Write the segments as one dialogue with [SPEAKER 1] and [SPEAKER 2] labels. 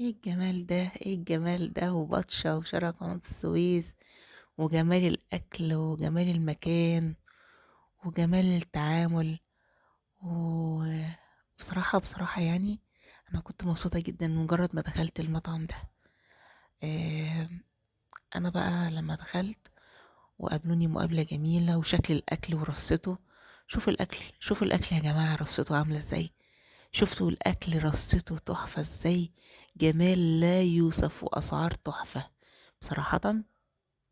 [SPEAKER 1] ايه الجمال ده، ايه الجمال ده، وبطشة وشارع قناة السويس، وجمال الأكل وجمال المكان وجمال التعامل. وبصراحة يعني أنا كنت مبسوطة جدا مجرد ما دخلت المطعم ده. آه، أنا بقى لما دخلت وقابلوني مقابلة جميلة وشكل الأكل ورصته. شوفوا الأكل يا جماعة، رصته عاملة ازاي. شفتوا الأكل رصته تحفة ازاي، جمال لا يوصف وأسعار تحفة بصراحة،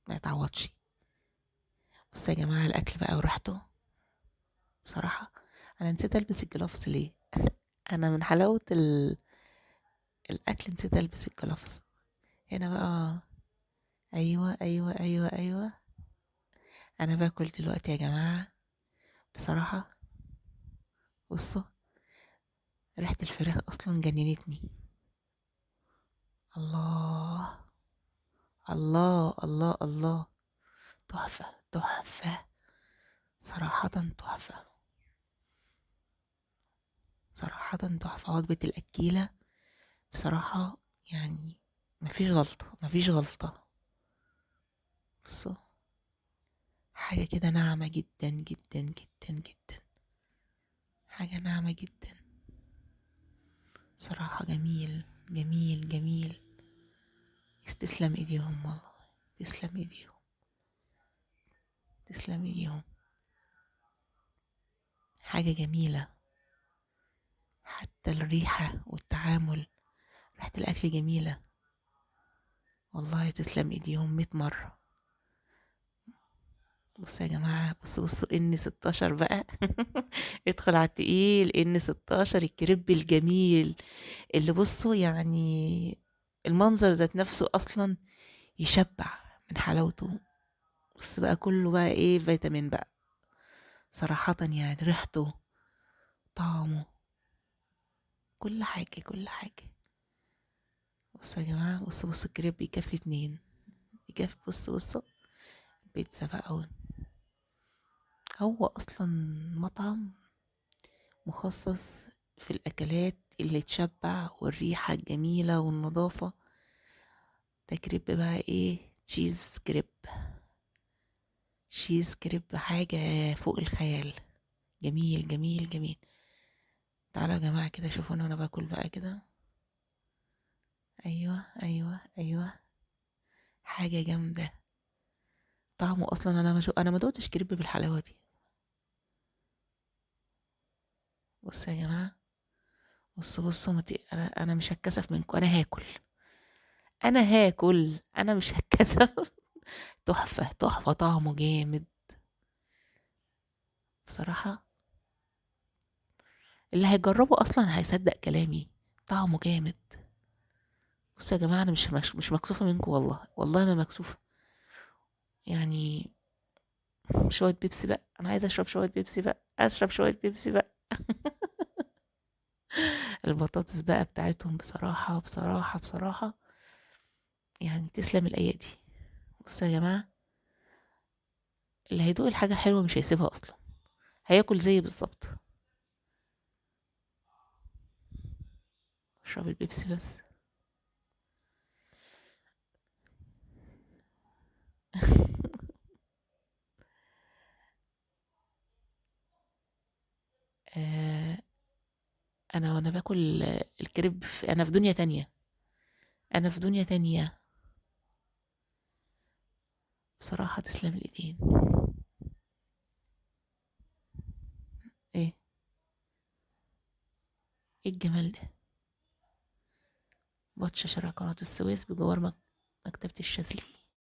[SPEAKER 1] ما يتعوضش. بصوا يا جماعة الأكل بقى وريحته، بصراحة أنا نسيت ألبس الجلافز ليه. أنا من حلاوة الأكل نسيت ألبس الجلافز. هنا بقى، أيوة أيوة أيوة أيوة. أنا باكل دلوقتي يا جماعة بصراحة. بصوا ريحة الفراخ أصلا جننتني. الله الله الله الله، تحفة تحفة، صراحة تحفة، صراحة تحفة. وجبة الأكيلة بصراحة يعني مفيش غلطة، مفيش غلطة. بصوا حاجة كده ناعمة جدا جدا جدا جدا، حاجة ناعمة جدا، بصراحة جميل جميل جميل. تسلم ايديهم والله، تسلم ايديهم، تسلم ايديهم. حاجة جميلة، حتى الريحة والتعامل، ريحة الأكل جميلة والله، تسلم ايديهم 100 مرة. بصوا يا جماعة، بصوا ان 16 بقى. ادخل على التقيل، ان 16 الكريب الجميل اللي بصوا يعني المنظر ذات نفسه اصلا يشبع من حلاوته. بص بقى كله بقى ايه، فيتامين بقى صراحة، يعني ريحته، طعمه، كل حاجة كل حاجة. بصوا يا جماعة، بصوا الكريب يكفي 2، يكفي. بصوا بيتزا بقى. هو اصلا مطعم مخصص في الاكلات اللي تشبع والريحة الجميلة والنظافة. ده كريب بقى ايه، تشيز كريب، تشيز كريب حاجة فوق الخيال، جميل جميل جميل. تعالوا يا جماعة كده شوفوني وانا باكل بقى كده. ايوه ايوه ايوه، حاجة جامدة. طعمه اصلا انا ما دوتش كريب بالحلاوة دي. بصوا يا جماعة، بصوا انا مش هتكسف منكم، انا هاكل، انا هاكل، انا مش هتكسف. تحفة تحفة، طعمه جامد بصراحة. اللي هيجربه اصلا هيصدق كلامي، طعمه جامد. بصوا يا جماعة انا مش مكسوفة منكم، والله والله ما مكسوفة. يعني شوية بيبسي بقى، انا عايزة اشرب شوية بيبسي بقى، اشرب شوية بيبسي بقى. البطاطس بقى بتاعتهم بصراحة بصراحة بصراحة، يعني تسلم الايادي. بصوا يا جماعة، اللي هيدوق الحاجة الحلوة مش هيسيبها اصلا، هياكل زي بالظبط. اشرب البيبسي بس. آه، انا وانا باكل الكريب انا في دنيا تانية، انا في دنيا تانية بصراحة. تسلم الايدين. ايه، ايه الجمال ده. بطش شارع قناة السويس بجوار مكتبة الشاذلي.